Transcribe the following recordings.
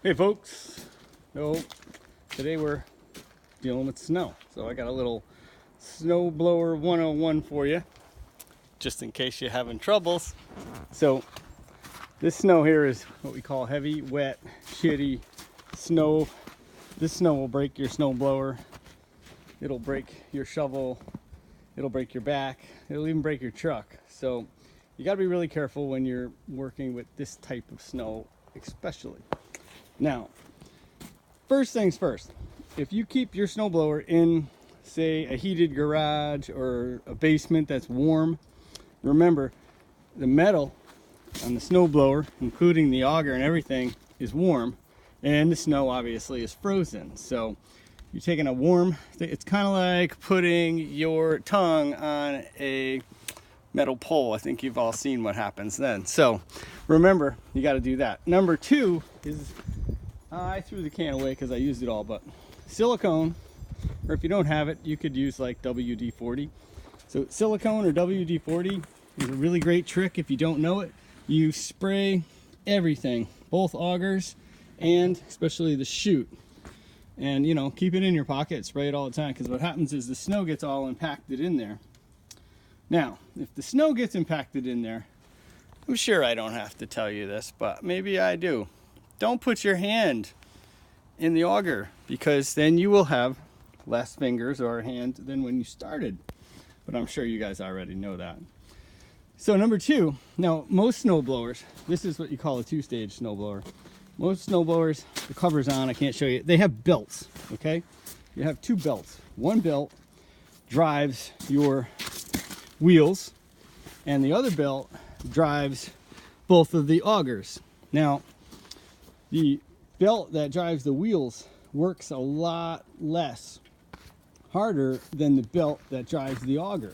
Hey folks, so today we're dealing with snow. So I got a little Snowblower 101 for you, just in case you're having troubles. So this snow here is what we call heavy, wet, shitty snow. This snow will break your snowblower, it'll break your shovel, it'll break your back, it'll even break your truck. So you gotta be really careful when you're working with this type of snow, especially. Now, first things first, if you keep your snowblower in, say, a heated garage or a basement that's warm, remember the metal on the snowblower, including the auger and everything, is warm, and the snow obviously is frozen. So you're taking a warm, it's kind of like putting your tongue on a metal pole. I think you've all seen what happens then. So remember, you got to do that. Number two is, I threw the can away because I used it all, but silicone, or if you don't have it, you could use like WD-40. So silicone or WD-40 is a really great trick. If you don't know it, you spray everything, both augers and especially the chute. And you know, keep it in your pocket, spray it all the time, because what happens is the snow gets all impacted in there. Now, if the snow gets impacted in there, I'm sure I don't have to tell you this, but maybe I do. Don't put your hand in the auger, because then you will have less fingers or hand than when you started. But I'm sure you guys already know that. So number two, now most snowblowers, this is what you call a two-stage snowblower. Most snowblowers, the cover's on, I can't show you, they have belts, okay? You have two belts. One belt drives your wheels, and the other belt drives both of the augers. Now, the belt that drives the wheels works a lot less harder than the belt that drives the auger.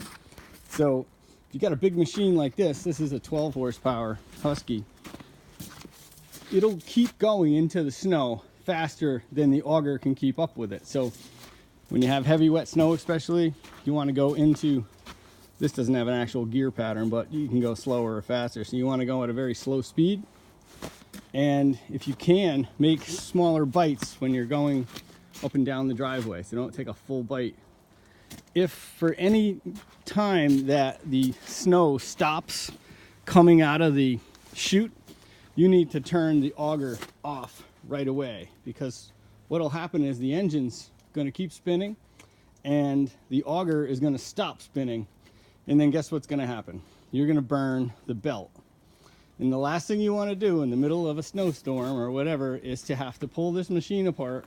So if you got a big machine like this is a 12 horsepower Husky, it'll keep going into the snow faster than the auger can keep up with it. So when you have heavy wet snow especially, you want to go into, this doesn't have an actual gear pattern, but you can go slower or faster. So you want to go at a very slow speed. And if you can, make smaller bites when you're going up and down the driveway, so don't take a full bite. If for any time that the snow stops coming out of the chute, you need to turn the auger off right away, because what'll happen is the engine's going to keep spinning and the auger is going to stop spinning. And then guess what's going to happen? You're going to burn the belt. And the last thing you want to do in the middle of a snowstorm or whatever is to have to pull this machine apart,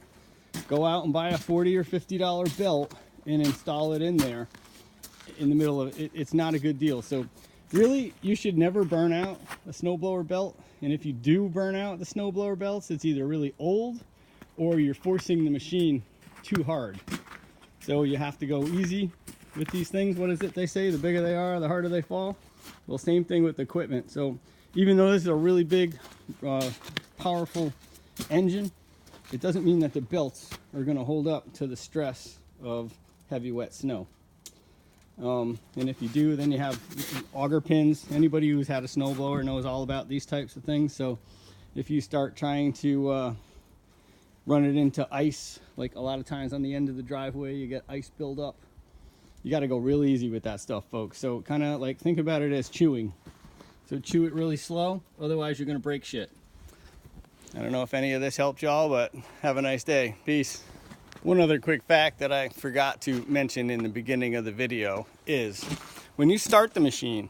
go out and buy a $40 or $50 belt and install it in there in the middle of it. It's not a good deal. So really, you should never burn out a snowblower belt. And if you do burn out the snowblower belts, it's either really old or you're forcing the machine too hard. So you have to go easy with these things. What is it they say? The bigger they are, the harder they fall. Well, same thing with the equipment. So even though this is a really big, powerful engine, it doesn't mean that the belts are going to hold up to the stress of heavy wet snow. And if you do, then you have auger pins. Anybody who's had a snowblower knows all about these types of things. So if you start trying to run it into ice, like a lot of times on the end of the driveway, you get ice build up. You got to go real easy with that stuff, folks. So kind of like think about it as chewing. So chew it really slow, otherwise you're going to break shit. I don't know if any of this helped y'all, but have a nice day. Peace. One other quick fact that I forgot to mention in the beginning of the video is when you start the machine,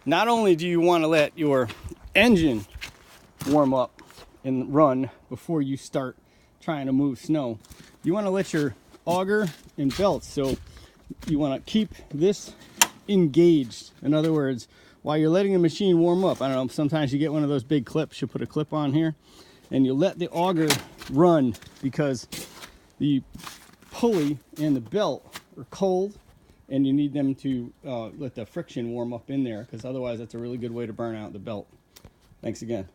not only do you want to let your engine warm up and run before you start trying to move snow, you want to let your auger and belts, so you want to keep this engaged. In other words, while you're letting the machine warm up, I don't know, sometimes you get one of those big clips, you put a clip on here, and you let the auger run, because the pulley and the belt are cold, and you need them to let the friction warm up in there, because otherwise that's a really good way to burn out the belt. Thanks again.